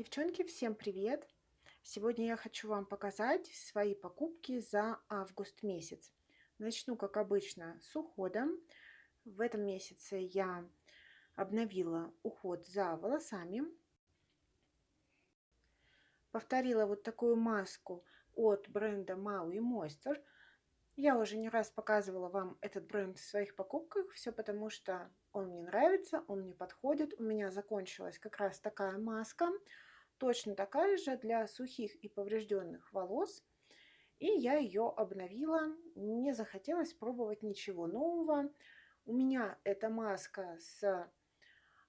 Девчонки, всем привет! Сегодня я хочу вам показать свои покупки за август месяц. Начну, как обычно, с ухода. В этом месяце я обновила уход за волосами. Повторила вот такую маску от бренда Maui Moisture. Я уже не раз показывала вам этот бренд в своих покупках, все потому что он мне нравится, он мне подходит. У меня закончилась как раз такая маска. Точно такая же для сухих и поврежденных волос. И я ее обновила. Не захотелось пробовать ничего нового. У меня эта маска с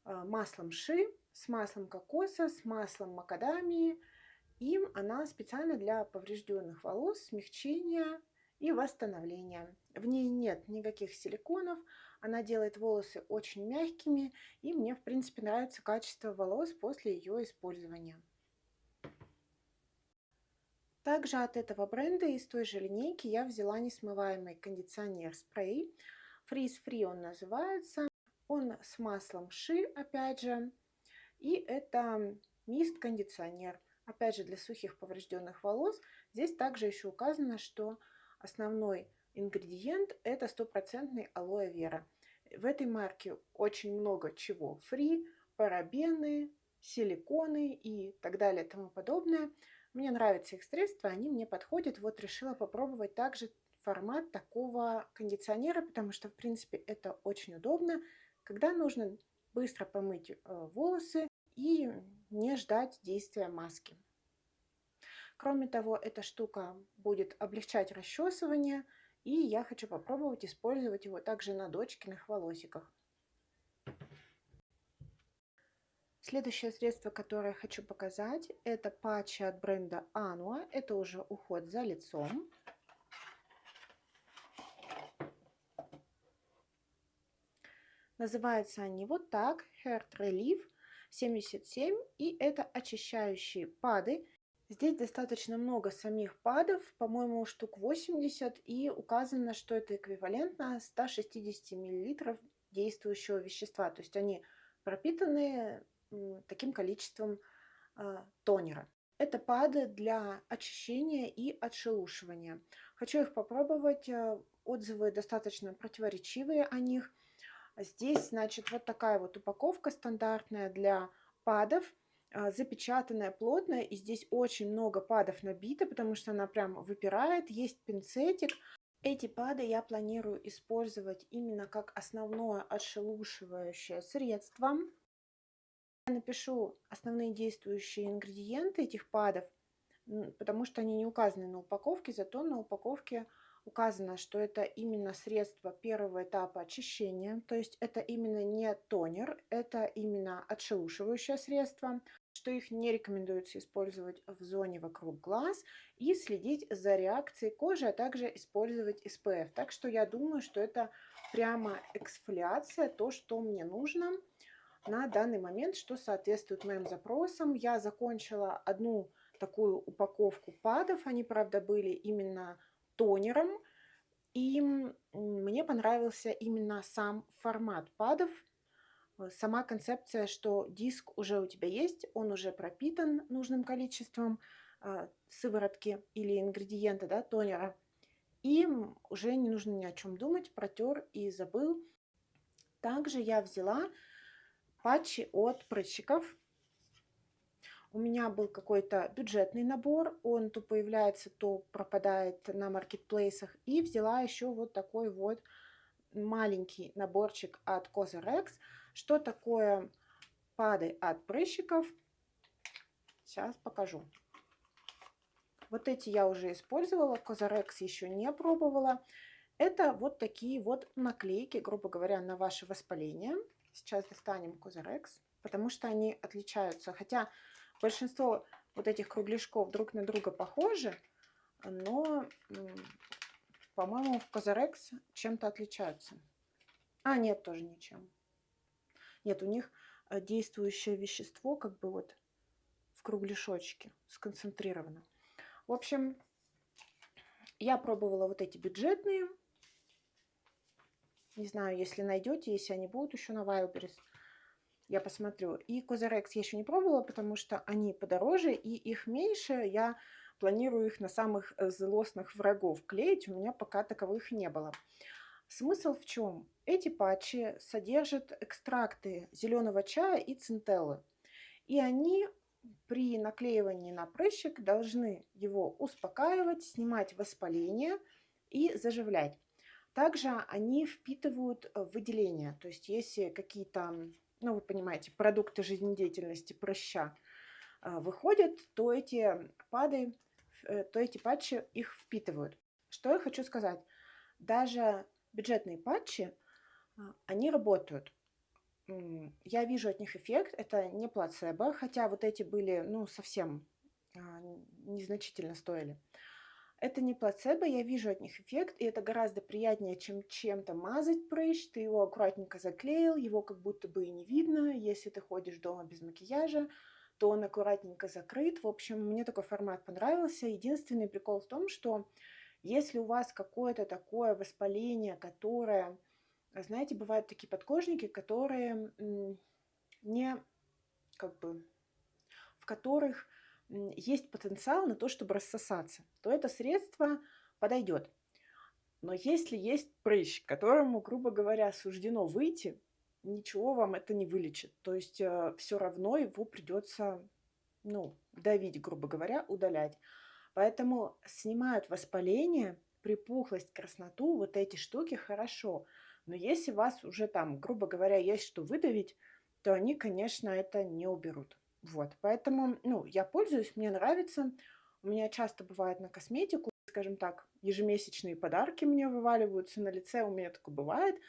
маслом ши, с маслом кокоса, с маслом макадамии. И она специально для поврежденных волос, смягчения и восстановления. В ней нет никаких силиконов. Она делает волосы очень мягкими. И мне, в принципе, нравится качество волос после ее использования. Также от этого бренда из той же линейки я взяла несмываемый кондиционер-спрей. Frizz Free он называется. Он с маслом ши, опять же. И это мист-кондиционер. Опять же, для сухих поврежденных волос. Здесь также еще указано, что основной ингредиент это стопроцентный алоэ вера. В этой марке очень много чего. Фри, парабены, силиконы и так далее и тому подобное. Мне нравятся их средства, они мне подходят. Вот решила попробовать также формат такого кондиционера, потому что, в принципе, это очень удобно, когда нужно быстро помыть волосы и не ждать действия маски. Кроме того, эта штука будет облегчать расчесывание, и я хочу попробовать использовать его также на дочкиных волосиках. Следующее средство, которое я хочу показать, это патчи от бренда Anua. Это уже уход за лицом. Называются они вот так: Hair Relief 77. И это очищающие пады. Здесь достаточно много самих падов, по-моему, штук 80. И указано, что это эквивалентно 160 мл действующего вещества. То есть они пропитаны таким количеством тонера. Это пады для очищения и отшелушивания. Хочу их попробовать. Отзывы достаточно противоречивые о них. Здесь, значит, вот такая вот упаковка стандартная для падов, запечатанная плотная. И здесь очень много падов набито, потому что она прям выпирает. Есть пинцетик. Эти пады я планирую использовать именно как основное отшелушивающее средство. Я напишу основные действующие ингредиенты этих падов, потому что они не указаны на упаковке, зато на упаковке указано, что это именно средство первого этапа очищения, то есть это именно не тонер, это именно отшелушивающее средство, что их не рекомендуется использовать в зоне вокруг глаз и следить за реакцией кожи, а также использовать SPF. Так что я думаю, что это прямо эксфолиация, то, что мне нужно на данный момент, что соответствует моим запросам. Я закончила одну такую упаковку падов, они, правда, были именно тонером, и мне понравился именно сам формат падов, сама концепция, что диск уже у тебя есть, он уже пропитан нужным количеством сыворотки или ингредиента, да, тонера, и уже не нужно ни о чем думать, протер и забыл. Также я взяла патчи от прыщиков. У меня был какой-то бюджетный набор, он то появляется, то пропадает на маркетплейсах. И взяла еще вот такой вот маленький наборчик от Cosrx. Что такое пады от прыщиков? Сейчас покажу. Вот эти я уже использовала, Cosrx еще не пробовала. Это вот такие вот наклейки, грубо говоря, на ваше воспаление. Сейчас достанем Cosrx, потому что они отличаются. Хотя большинство вот этих кругляшков друг на друга похожи, но, по-моему, в Cosrx чем-то отличаются. А, нет, тоже ничем. Нет, у них действующее вещество как бы вот в кругляшочке сконцентрировано. В общем, я пробовала вот эти бюджетные. Не знаю, если найдете, если они будут еще на Wildberries. Я посмотрю. И Cosrx я еще не пробовала, потому что они подороже, и их меньше. Я планирую их на самых злостных врагов клеить. У меня пока таковых не было. Смысл в чем? Эти патчи содержат экстракты зеленого чая и центеллы. И они при наклеивании на прыщик должны его успокаивать, снимать воспаление и заживлять. Также они впитывают выделения, то есть если какие-то, ну вы понимаете, продукты жизнедеятельности прыща выходят, то эти патчи их впитывают. Что я хочу сказать? Даже бюджетные патчи, они работают. Я вижу от них эффект, это не плацебо, хотя вот эти были, ну, совсем незначительно стоили. Это не плацебо, я вижу от них эффект, и это гораздо приятнее, чем чем-то мазать прыщ. Ты его аккуратненько заклеил, его как будто бы и не видно. Если ты ходишь дома без макияжа, то он аккуратненько закрыт. В общем, мне такой формат понравился. Единственный прикол в том, что если у вас какое-то такое воспаление, которое, знаете, бывают такие подкожники, которые не, как бы, в которых есть потенциал на то, чтобы рассосаться, то это средство подойдет. Но если есть прыщ, которому, грубо говоря, суждено выйти, ничего вам это не вылечит. То есть все равно его придется, ну, давить, грубо говоря, удалять. Поэтому снимают воспаление, припухлость, красноту, вот эти штуки хорошо. Но если у вас уже там, грубо говоря, есть что выдавить, то они, конечно, это не уберут. Вот, поэтому, ну, я пользуюсь, мне нравится. У меня часто бывает на косметику, скажем так, ежемесячные подарки мне вываливаются на лице, у меня такое бывает.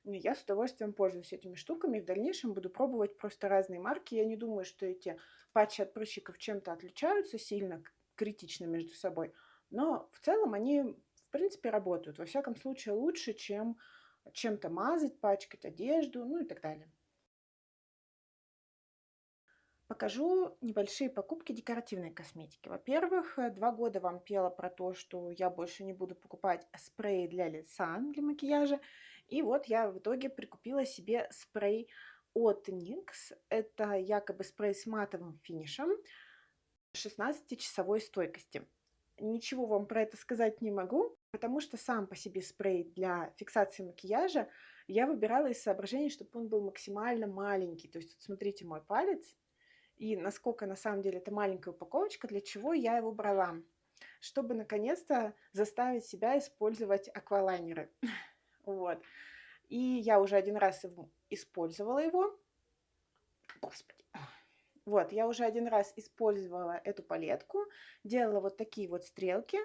И я с удовольствием пользуюсь этими штуками. В дальнейшем буду пробовать просто разные марки. Я не думаю, что эти патчи от прыщиков чем-то отличаются сильно критично между собой. Но в целом они, в принципе, работают. Во всяком случае, лучше, чем чем-то мазать, пачкать одежду, ну и так далее. Покажу небольшие покупки декоративной косметики. Во-первых, 2 года вам пела про то, что я больше не буду покупать спреи для лица, для макияжа. И вот я в итоге прикупила себе спрей от NYX. Это якобы спрей с матовым финишем 16-часовой стойкости. Ничего вам про это сказать не могу, потому что сам по себе спрей для фиксации макияжа я выбирала из соображений, чтобы он был максимально маленький. То есть, вот смотрите, мой палец, и насколько на самом деле это маленькая упаковочка, для чего я его брала. Чтобы наконец-то заставить себя использовать аквалайнеры. Вот. И я уже один раз использовала его. Господи. Вот, я уже один раз использовала эту палетку, делала вот такие вот стрелки.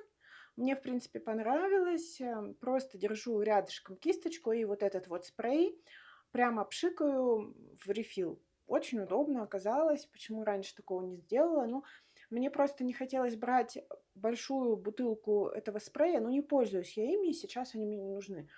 Мне, в принципе, понравилось. Просто держу рядышком кисточку и вот этот вот спрей прямо пшикаю в рефил. Очень удобно оказалось. Почему раньше такого не сделала? Ну, мне просто не хотелось брать большую бутылку этого спрея, но не пользуюсь я ими, и сейчас они мне не нужны.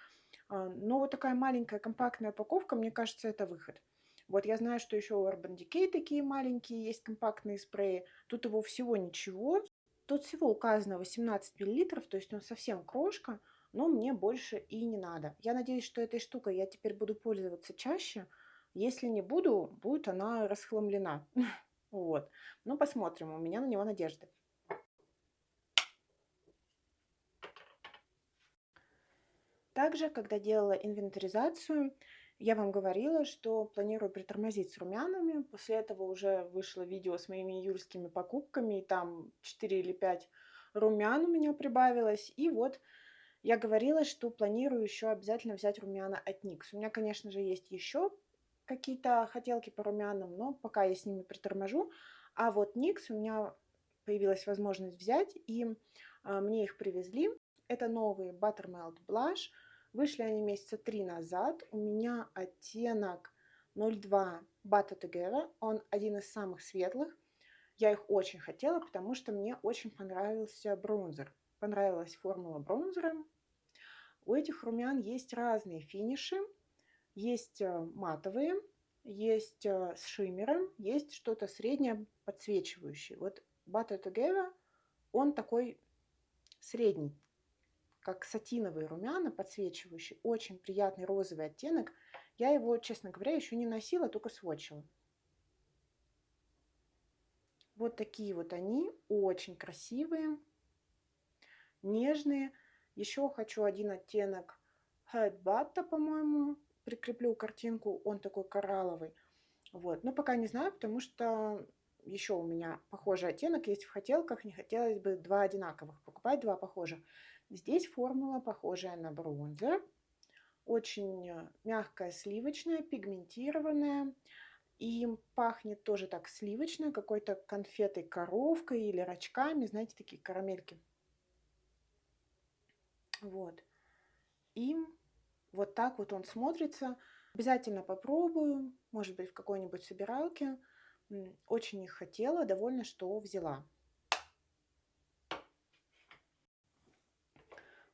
Но вот такая маленькая компактная упаковка, мне кажется, это выход. Вот я знаю, что еще у Urban Decay такие маленькие есть компактные спреи. Тут его всего ничего. Тут всего указано 18 миллилитров, то есть он совсем крошка, но мне больше и не надо. Я надеюсь, что этой штукой я теперь буду пользоваться чаще. Если не буду, будет она расхламлена. Вот. Ну, посмотрим, у меня на него надежды. Также, когда делала инвентаризацию, я вам говорила, что планирую притормозить с румянами. После этого уже вышло видео с моими июльскими покупками, и там 4 или 5 румян у меня прибавилось. И вот я говорила, что планирую еще обязательно взять румяна от NYX. У меня, конечно же, есть еще какие-то хотелки по румянам, но пока я с ними приторможу. А вот NYX у меня появилась возможность взять, и мне их привезли. Это новые Buttermelt Blush. Вышли они месяца 3 назад. У меня оттенок 02 Butter Together. Он один из самых светлых. Я их очень хотела, потому что мне очень понравился бронзер. Понравилась формула бронзера. У этих румян есть разные финиши. Есть матовые, есть с шиммером, есть что-то среднее подсвечивающее. Вот Butter Together, он такой средний, как сатиновые румяна, подсвечивающий, очень приятный розовый оттенок. Я его, честно говоря, еще не носила, только сводчила. Вот такие вот они, очень красивые, нежные. Еще хочу один оттенок Headbutt, по-моему, прикреплю картинку, он такой коралловый. Вот, но пока не знаю, потому что еще у меня похожий оттенок есть в хотелках, не хотелось бы два одинаковых покупать, два похожих. Здесь формула похожая на бронзер, очень мягкая, сливочная, пигментированная. И пахнет тоже так сливочно, какой-то конфетой коровкой или рачками, знаете, такие карамельки. Вот. И вот так вот он смотрится. Обязательно попробую, может быть, в какой-нибудь собиралке. Очень их хотела, довольна, что взяла.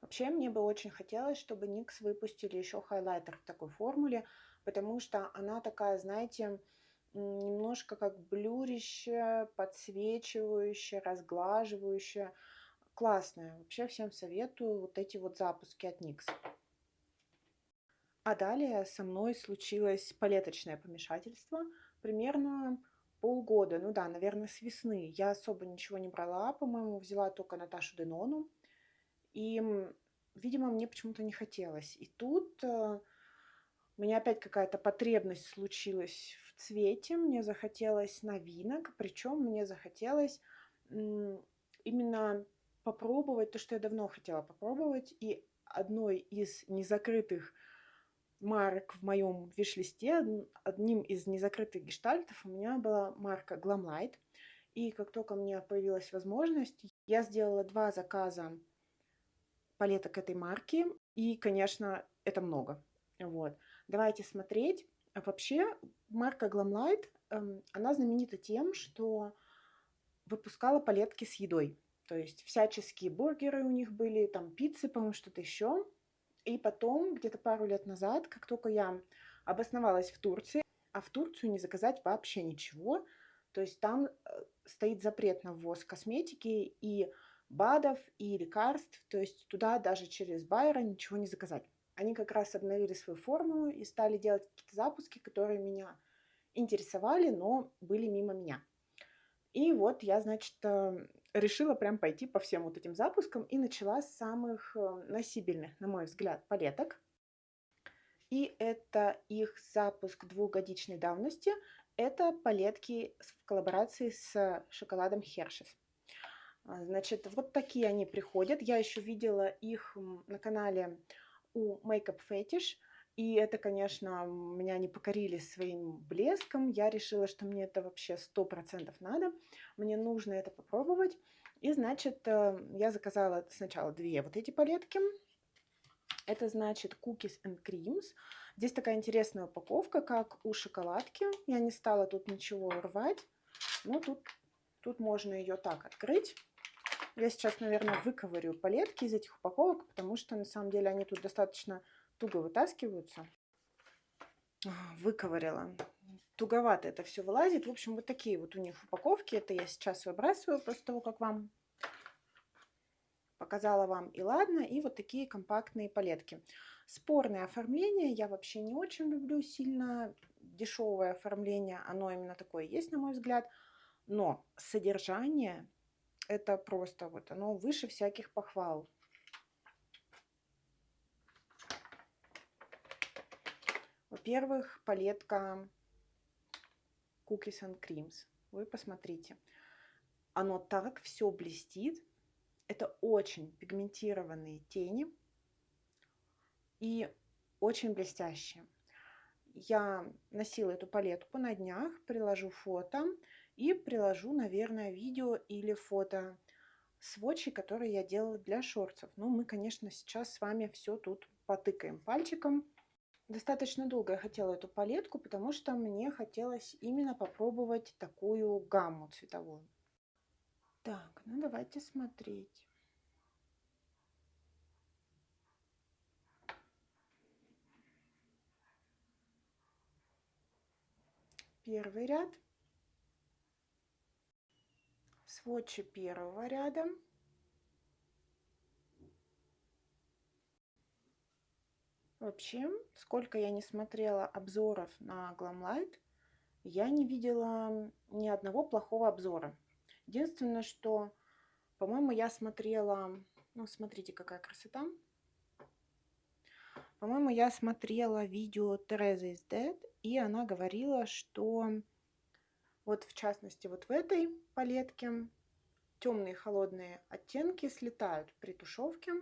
Вообще, мне бы очень хотелось, чтобы NYX выпустили еще хайлайтер в такой формуле, потому что она такая, знаете, немножко как блюрищая, подсвечивающая, разглаживающая. Классная. Вообще всем советую вот эти вот запуски от NYX. А далее со мной случилось палеточное помешательство. Примерно полгода, ну да, наверное, с весны. Я особо ничего не брала, по-моему, взяла только Наташу Денону. И, видимо, мне почему-то не хотелось. И тут у меня опять какая-то потребность случилась в цвете. Мне захотелось новинок, причем мне захотелось именно попробовать то, что я давно хотела попробовать. И одной из незакрытых марок в моем виш-листе, одним из незакрытых гештальтов у меня была марка Glamlight. И как только мне появилась возможность, я сделала 2 заказа палеток этой марки. И, конечно, это много. Вот. Давайте смотреть. Вообще, марка Glamlight, она знаменита тем, что выпускала палетки с едой. То есть всяческие бургеры у них были, там пиццы, по-моему, что-то еще. И потом, где-то пару лет назад, как только я обосновалась в Турции, а в Турцию не заказать вообще ничего, то есть там стоит запрет на ввоз косметики и БАДов, и лекарств, то есть туда даже через байера ничего не заказать. Они как раз обновили свою формулу и стали делать какие-то запуски, которые меня интересовали, но были мимо меня. И вот я, значит, решила прям пойти по всем вот этим запускам и начала с самых носибельных, на мой взгляд, палеток. И это их запуск двухгодичной давности. Это палетки в коллаборации с шоколадом Hershey's. Значит, вот такие они приходят. Я еще видела их на канале у Makeup Fetish. И это, конечно, меня не покорили своим блеском. Я решила, что мне это вообще 100% надо. Мне нужно это попробовать. И, значит, я заказала сначала 2 вот эти палетки. Это, значит, Cookies and Creams. Здесь такая интересная упаковка, как у шоколадки. Я не стала тут ничего рвать. Но тут можно ее так открыть. Я сейчас, наверное, выковырю палетки из этих упаковок, потому что, на самом деле, они тут достаточно туго вытаскиваются. Выковыряла. Туговато это все вылазит. В общем, вот такие вот у них упаковки. Это я сейчас выбрасываю после того, как вам показала вам, и ладно. И вот такие компактные палетки. Спорное оформление. Я вообще не очень люблю сильно дешевое оформление. Оно именно такое есть, на мой взгляд. Но содержание... Это просто вот оно выше всяких похвал. Во-первых, палетка Cookies and Creams. Вы посмотрите. Оно так все блестит. Это очень пигментированные тени. И очень блестящие. Я носила эту палетку на днях. Приложу фото. И приложу, наверное, видео или фото сводчи, которые я делала для шортсов. Но мы, конечно, сейчас с вами все тут потыкаем пальчиком. Достаточно долго я хотела эту палетку, потому что мне хотелось именно попробовать такую гамму цветовую. Так, ну давайте смотреть. Первый ряд. Сводчи первого ряда. Вообще, сколько я не смотрела обзоров на Glamlight, я не видела ни одного плохого обзора. Единственное, что, по-моему, я смотрела... Ну, смотрите, какая красота. По-моему, я смотрела видео Teresa is Dead, и она говорила, что вот в частности вот в этой палетке темные холодные оттенки слетают при тушевке.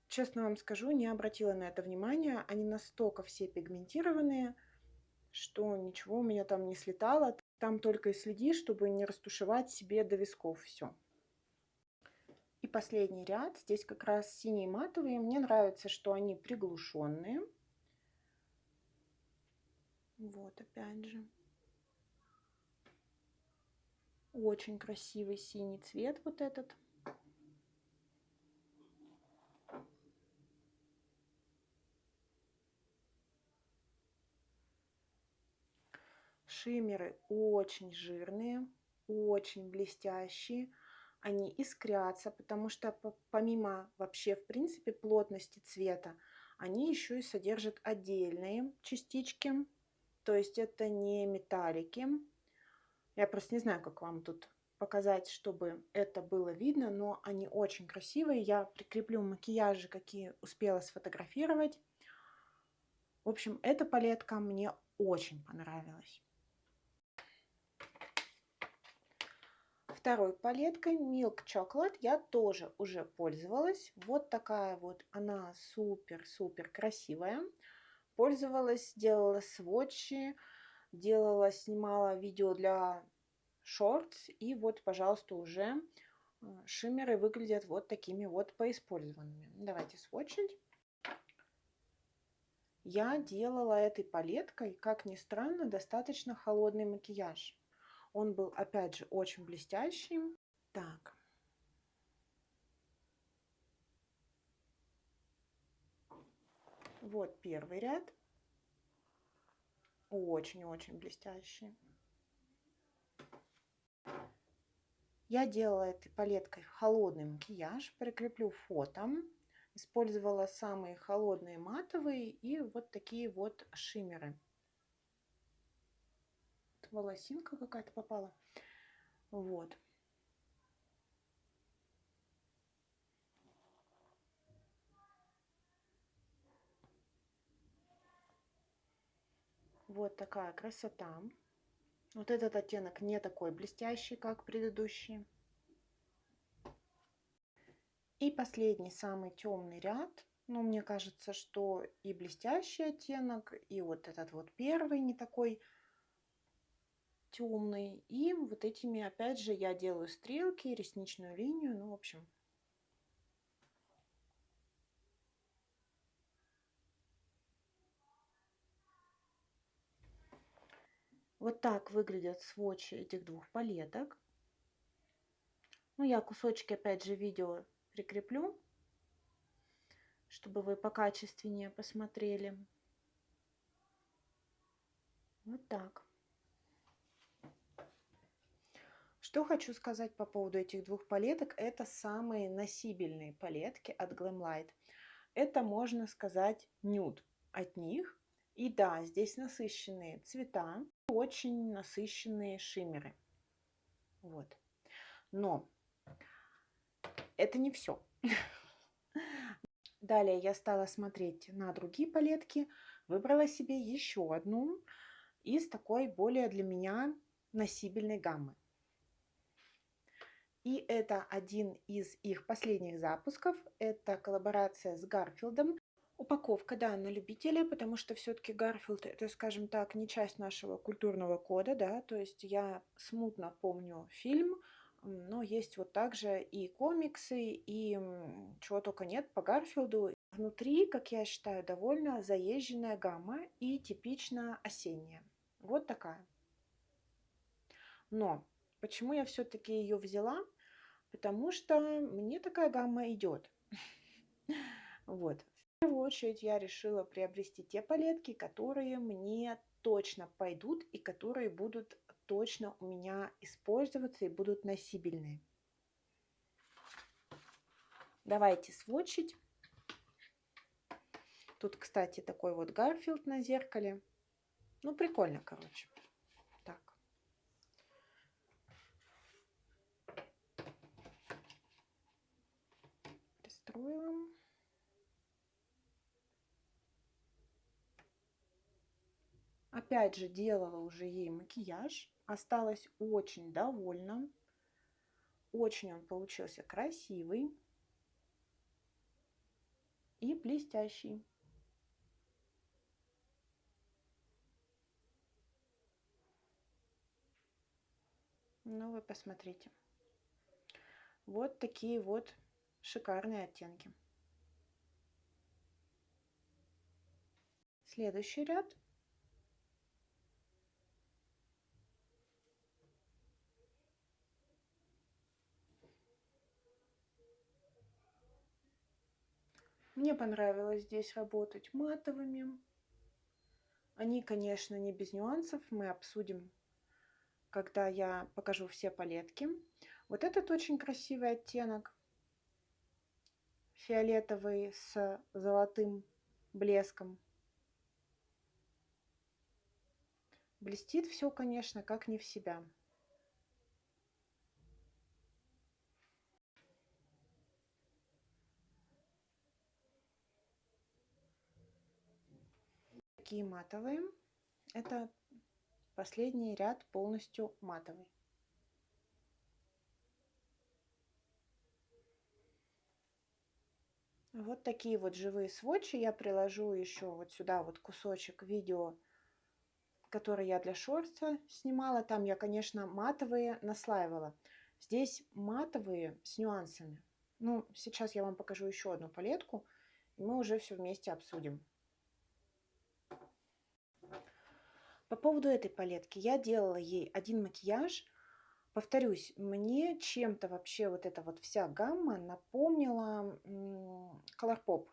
Честно вам скажу, не обратила на это внимания. Они настолько все пигментированные, что ничего у меня там не слетало. Там только и следи, чтобы не растушевать себе до висков все. И последний ряд. Здесь как раз синие матовые. Мне нравится, что они приглушенные. Вот опять же. Очень красивый синий цвет вот этот. Шиммеры очень жирные, очень блестящие. Они искрятся, потому что помимо вообще в принципе плотности цвета, они еще и содержат отдельные частички. То есть это не металлики. Я просто не знаю, как вам тут показать, чтобы это было видно, но они очень красивые. Я прикреплю макияжи, какие успела сфотографировать. В общем, эта палетка мне очень понравилась. Второй палеткой Milk Chocolate я тоже уже пользовалась. Вот такая вот она супер-супер красивая. Пользовалась, делала сводчи, снимала видео для шортс. И вот, пожалуйста, уже шиммеры выглядят вот такими вот поиспользованными. Давайте сводчить. Я делала этой палеткой, как ни странно, достаточно холодный макияж. Он был, опять же, очень блестящий. Так. Вот первый ряд. Очень-очень блестящий. Я делала этой палеткой холодный макияж. Прикреплю фото. Использовала самые холодные матовые и вот такие вот шиммеры. Волосинка какая-то попала. Вот. Вот такая красота. Вот этот оттенок не такой блестящий, как предыдущий. И последний, самый темный ряд. Ну, мне кажется, что и блестящий оттенок, и вот этот вот первый не такой темный. И вот этими, опять же, я делаю стрелки, ресничную линию. Ну, в общем. Вот так выглядят сводчи этих двух палеток. Ну, я кусочки, опять же, видео прикреплю, чтобы вы покачественнее посмотрели. Вот так. Что хочу сказать по поводу этих двух палеток. Это самые носибельные палетки от Glamlight. Это, можно сказать, нюд от них. И да, здесь насыщенные цвета, очень насыщенные шиммеры. Вот. Но это не все. Далее я стала смотреть на другие палетки. Выбрала себе еще одну из такой более для меня носибельной гаммы. И это один из их последних запусков. Это коллаборация с Гарфилдом. Упаковка, да, на любителя, потому что все-таки Гарфилд это, скажем так, не часть нашего культурного кода, да, то есть я смутно помню фильм, но есть вот также и комиксы, и чего только нет по Гарфилду. Внутри, как я считаю, довольно заезженная гамма и типично осенняя. Вот такая. Но почему я все-таки ее взяла? Потому что мне такая гамма идет. Вот. В первую очередь я решила приобрести те палетки, которые мне точно пойдут и которые будут точно у меня использоваться и будут носибельные. Давайте сводчить. Тут, кстати, такой вот Гарфилд на зеркале. Ну, прикольно, короче. Так. Пристроим. Опять же, делала уже ей макияж. Осталась очень довольна. Очень он получился красивый и блестящий. Ну, вы посмотрите. Вот такие вот шикарные оттенки. Следующий ряд. Мне понравилось здесь работать матовыми. Они, конечно, не без нюансов. Мы обсудим, когда я покажу все палетки. Вот этот очень красивый оттенок. Фиолетовый с золотым блеском. Блестит все, конечно, как не в себя. Такие матовые. Это последний ряд полностью матовый. Вот такие вот живые сводчи. Я приложу еще вот сюда вот кусочек видео, который я для шорта снимала. Там я, конечно, матовые наслаивала. Здесь матовые с нюансами. Ну, сейчас я вам покажу еще одну палетку, и мы уже все вместе обсудим. По поводу этой палетки, я делала ей один макияж. Повторюсь, мне чем-то вообще вот эта вот вся гамма напомнила Colourpop.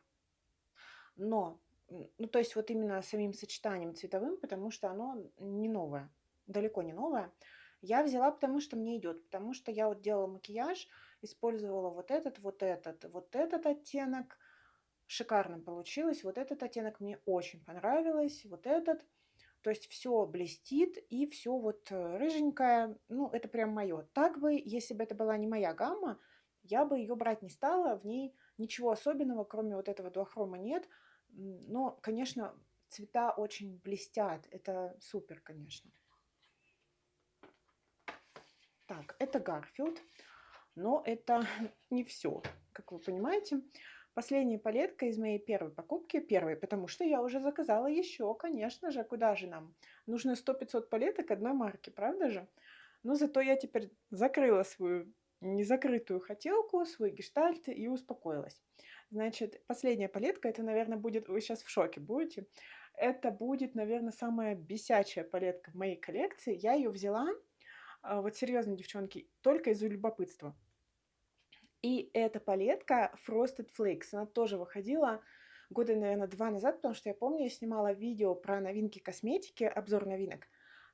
Но, ну то есть вот именно самим сочетанием цветовым, потому что оно не новое, далеко не новое. Я взяла, потому что мне идет, потому что я вот делала макияж, использовала вот этот оттенок. Шикарно получилось. Вот этот оттенок мне очень понравилось. Вот этот. То есть все блестит и все вот рыженькое. Ну, это прям мое. Так бы, если бы это была не моя гамма, я бы ее брать не стала. В ней ничего особенного, кроме вот этого дуохрома, нет. Но, конечно, цвета очень блестят. Это супер, конечно. Так, это Гарфилд. Но это не все, как вы понимаете. Последняя палетка из моей первой покупки. Первой, потому что я уже заказала еще, конечно же. Куда же нам? Нужно 100-500 палеток одной марки, правда же? Но зато я теперь закрыла свою незакрытую хотелку, свой гештальт и успокоилась. Значит, последняя палетка, это, наверное, будет... Вы сейчас в шоке будете. Это будет, наверное, самая бесячая палетка в моей коллекции. Я ее взяла, вот серьезно, девчонки, только из-за любопытства. И эта палетка Frosted Flakes, она тоже выходила года, наверное, 2 назад, потому что я помню, я снимала видео про новинки косметики, обзор новинок,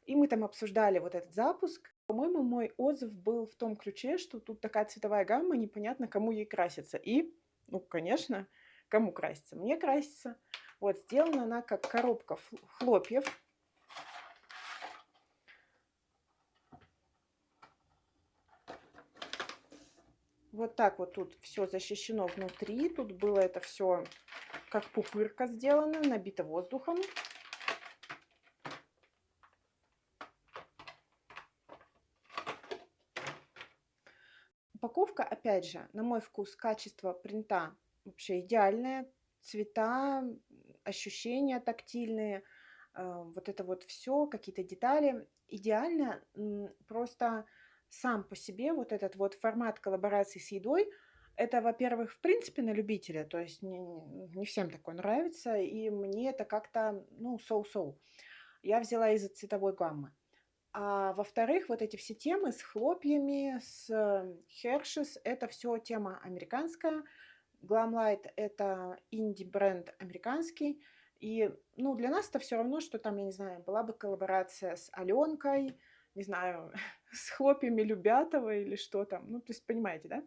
и мы там обсуждали вот этот запуск. По-моему, мой отзыв был в том ключе, что тут такая цветовая гамма, непонятно, кому ей краситься. И, ну, конечно, кому краситься? Мне краситься. Вот, сделана она как коробка хлопьев. Вот так вот тут все защищено внутри. Тут было это все как пупырка сделано, набито воздухом. Упаковка, опять же, на мой вкус, качество принта вообще идеальное. Цвета, ощущения тактильные, вот это вот все, какие-то детали. Идеально, просто сам по себе вот этот вот формат коллаборации с едой, это, во-первых, в принципе, на любителя, то есть не всем такое нравится, и мне это как-то, ну, соу-соу. Я взяла из-за цветовой гаммы. А во-вторых, вот эти все темы с хлопьями, с Hershey's, это все тема американская. Glamlight — это инди-бренд американский. И, ну, для нас это все равно, что там, я не знаю, была бы коллаборация с Аленкой, не знаю, с хлопьями Любятова или что там. Ну, то есть, понимаете, да?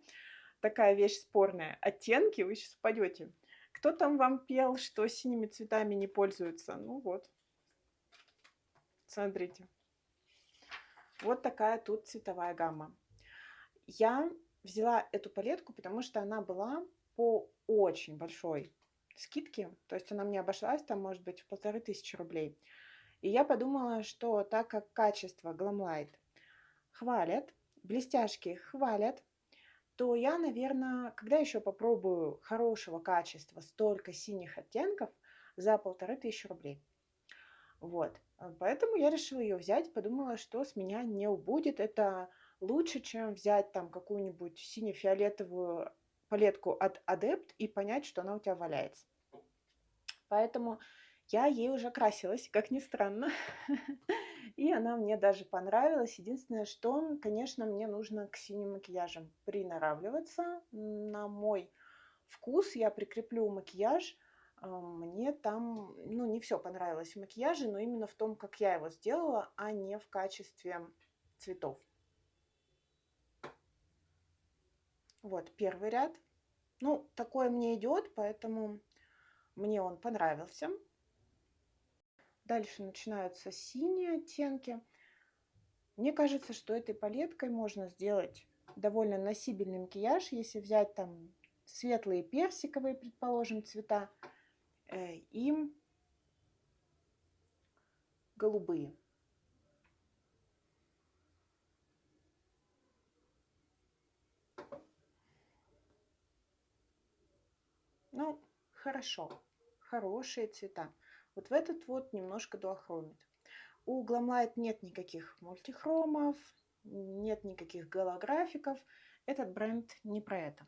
Такая вещь спорная. Оттенки, вы сейчас упадете. Кто там вам пел, что синими цветами не пользуются? Ну вот, смотрите. Вот такая тут цветовая гамма. Я взяла эту палетку, потому что она была по очень большой скидке. То есть она мне обошлась там, может быть, в 1500 рублей. И я подумала, что так как качество Glamlight хвалят, блестяшки хвалят, то я, наверное, когда еще попробую хорошего качества столько синих оттенков за 1500 рублей. Вот. Поэтому я решила ее взять, подумала, что с меня не убудет. Это лучше, чем взять там какую-нибудь сине-фиолетовую палетку от Adept и понять, что она у тебя валяется. Поэтому я ей уже красилась, как ни странно. И она мне даже понравилась. Единственное, что, конечно, мне нужно к синим макияжам приноравливаться. На мой вкус я прикреплю макияж. Мне там, ну, не все понравилось в макияже, но именно в том, как я его сделала, а не в качестве цветов. Вот первый ряд. Ну, такое мне идет, поэтому мне он понравился. Дальше начинаются синие оттенки. Мне кажется, что этой палеткой можно сделать довольно носибельный макияж, если взять там светлые персиковые, предположим, цвета и голубые. Ну, хорошо, хорошие цвета. Вот в этот вот немножко дуохромит. У Glamlight нет никаких мультихромов, нет никаких голографиков. Этот бренд не про это.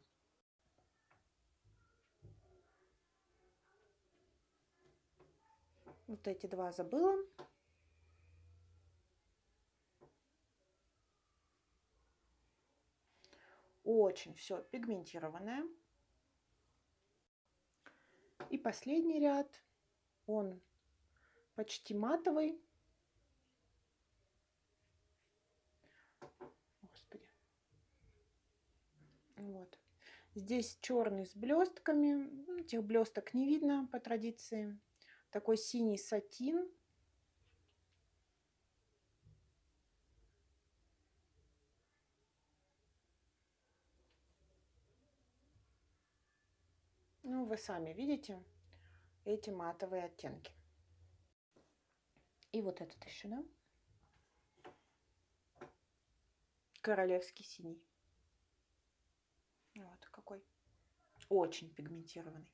Вот эти два забыла. Очень все пигментированное. И последний ряд, он почти матовый. Господи. Вот. Здесь черный с блестками. Этих блесток не видно по традиции. Такой синий сатин. Ну, вы сами видите эти матовые оттенки. И вот этот еще, да? Королевский синий. Вот какой. Очень пигментированный.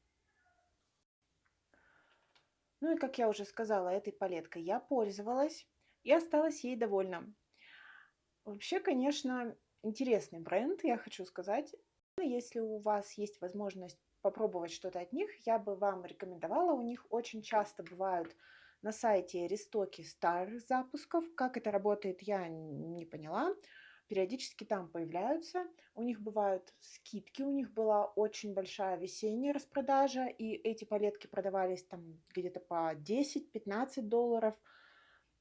Ну и, как я уже сказала, этой палеткой я пользовалась и осталась ей довольна. Вообще, конечно, интересный бренд, я хочу сказать. Если у вас есть возможность попробовать что-то от них, я бы вам рекомендовала. У них очень часто бывают на сайте рестоки старых запусков. Как это работает, я не поняла. Периодически там появляются. У них бывают скидки. У них была очень большая весенняя распродажа. И эти палетки продавались там где-то по 10-15 долларов.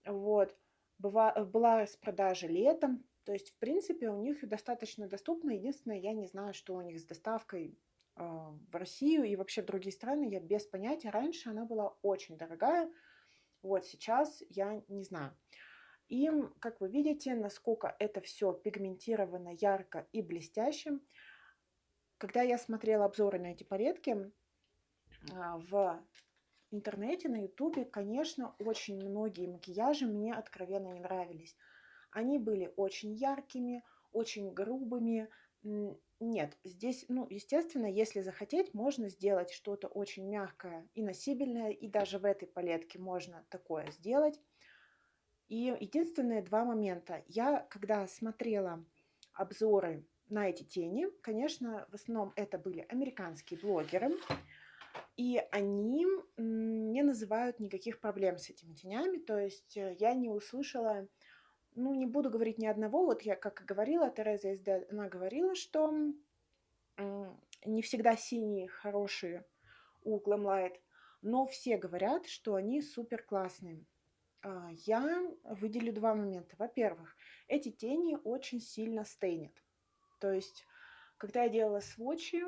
Вот. Была распродажа летом. То есть, в принципе, у них достаточно доступно. Единственное, я не знаю, что у них с доставкой в Россию и вообще в другие страны. Я без понятия. Раньше она была очень дорогая. Вот сейчас я не знаю. И, как вы видите, насколько это все пигментировано, ярко и блестяще. Когда я смотрела обзоры на эти палетки в интернете, на ютубе, конечно, очень многие макияжи мне откровенно не нравились. Они были очень яркими, очень грубыми. Нет, здесь, ну, естественно, если захотеть, можно сделать что-то очень мягкое и носибельное, и даже в этой палетке можно такое сделать. И единственные два момента. Я, когда смотрела обзоры на эти тени, конечно, в основном это были американские блогеры, и они не называют никаких проблем с этими тенями, то есть я не услышала, ну, не буду говорить ни одного, вот я, как и говорила, Тереза СД, она говорила, что не всегда синие хорошие у Glamlight, но все говорят, что они супер классные. Я выделю два момента. Во-первых, эти тени очень сильно стейнят. То есть, когда я делала сводчи,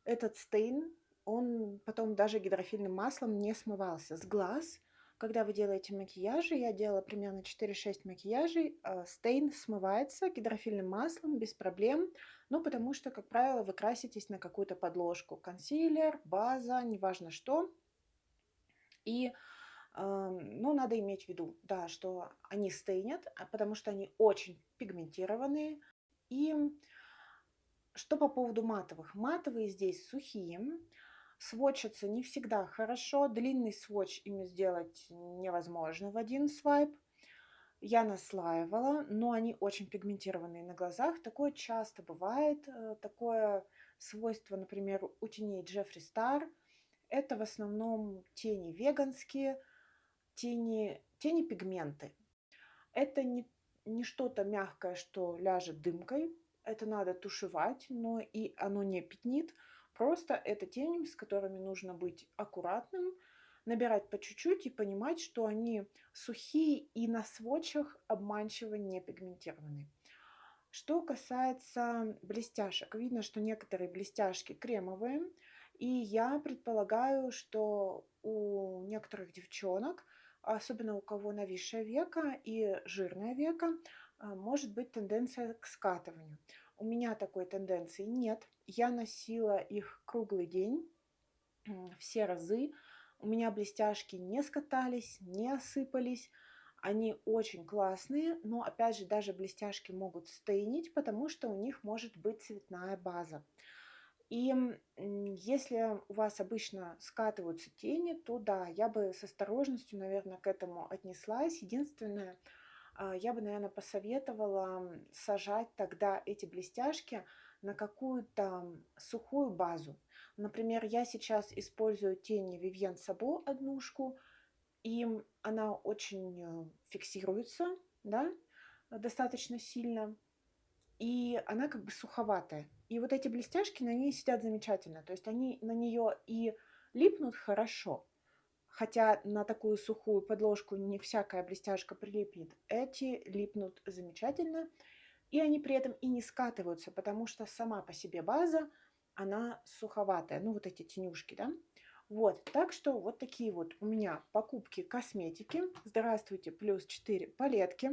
этот стейн он потом даже гидрофильным маслом не смывался с глаз. Когда вы делаете макияжи, я делала примерно 4-6 макияжей, стейн смывается гидрофильным маслом без проблем, ну, потому что, как правило, вы краситесь на какую-то подложку. Консилер, база, неважно что. И, ну, надо иметь в виду, да, что они стейнят, потому что они очень пигментированные. И что по поводу матовых? Матовые здесь сухие, сводчатся не всегда хорошо, длинный сводч ими сделать невозможно в один свайп. Я наслаивала, но они очень пигментированные на глазах. Такое часто бывает. Такое свойство, например, у теней Джеффри Стар. Это в основном тени веганские, тени пигменты. Это не что-то мягкое, что ляжет дымкой. Это надо тушевать, но и оно не пятнит. Просто это тени, с которыми нужно быть аккуратным, набирать по чуть-чуть и понимать, что они сухие и на сводчах обманчиво не пигментированные. Что касается блестяшек, видно, что некоторые блестяшки кремовые, и я предполагаю, что у некоторых девчонок, особенно у кого нависшее веко и жирное веко, может быть тенденция к скатыванию. У меня такой тенденции нет. Я носила их круглый день, все разы. У меня блестяшки не скатались, не осыпались. Они очень классные, но опять же даже блестяшки могут стейнить, потому что у них может быть цветная база. И если у вас обычно скатываются тени, то да, я бы с осторожностью, наверное, к этому отнеслась. Единственное, я бы, наверное, посоветовала сажать тогда эти блестяшки на какую-то сухую базу. Например, я сейчас использую тени Vivienne Sabo однушку, и она очень фиксируется, да, достаточно сильно, и она как бы суховатая. И вот эти блестяшки на ней сидят замечательно, то есть они на нее и липнут хорошо, хотя на такую сухую подложку не всякая блестяшка прилипнет. Эти липнут замечательно, и они при этом и не скатываются, потому что сама по себе база, она суховатая. Ну, вот эти тенюшки, да. Вот, так что вот такие вот у меня покупки косметики. Здравствуйте, плюс 4 палетки.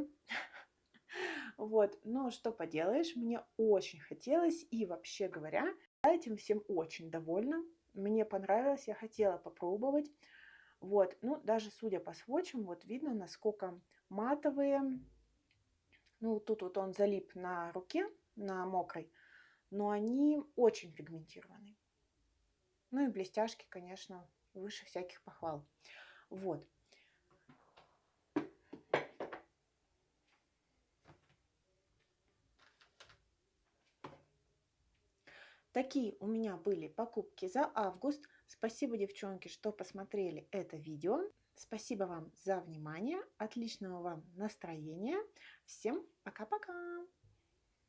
Вот, но что поделаешь, мне очень хотелось, и вообще говоря, я этим всем очень довольна. Мне понравилось, я хотела попробовать. Вот, ну, даже судя по сводчам, вот видно, насколько матовые. Ну, тут вот он залип на руке, на мокрой, но они очень пигментированы. Ну и блестяшки, конечно, выше всяких похвал. Вот. Такие у меня были покупки за август. Спасибо, девчонки, что посмотрели это видео. Спасибо вам за внимание. Отличного вам настроения. Всем пока-пока.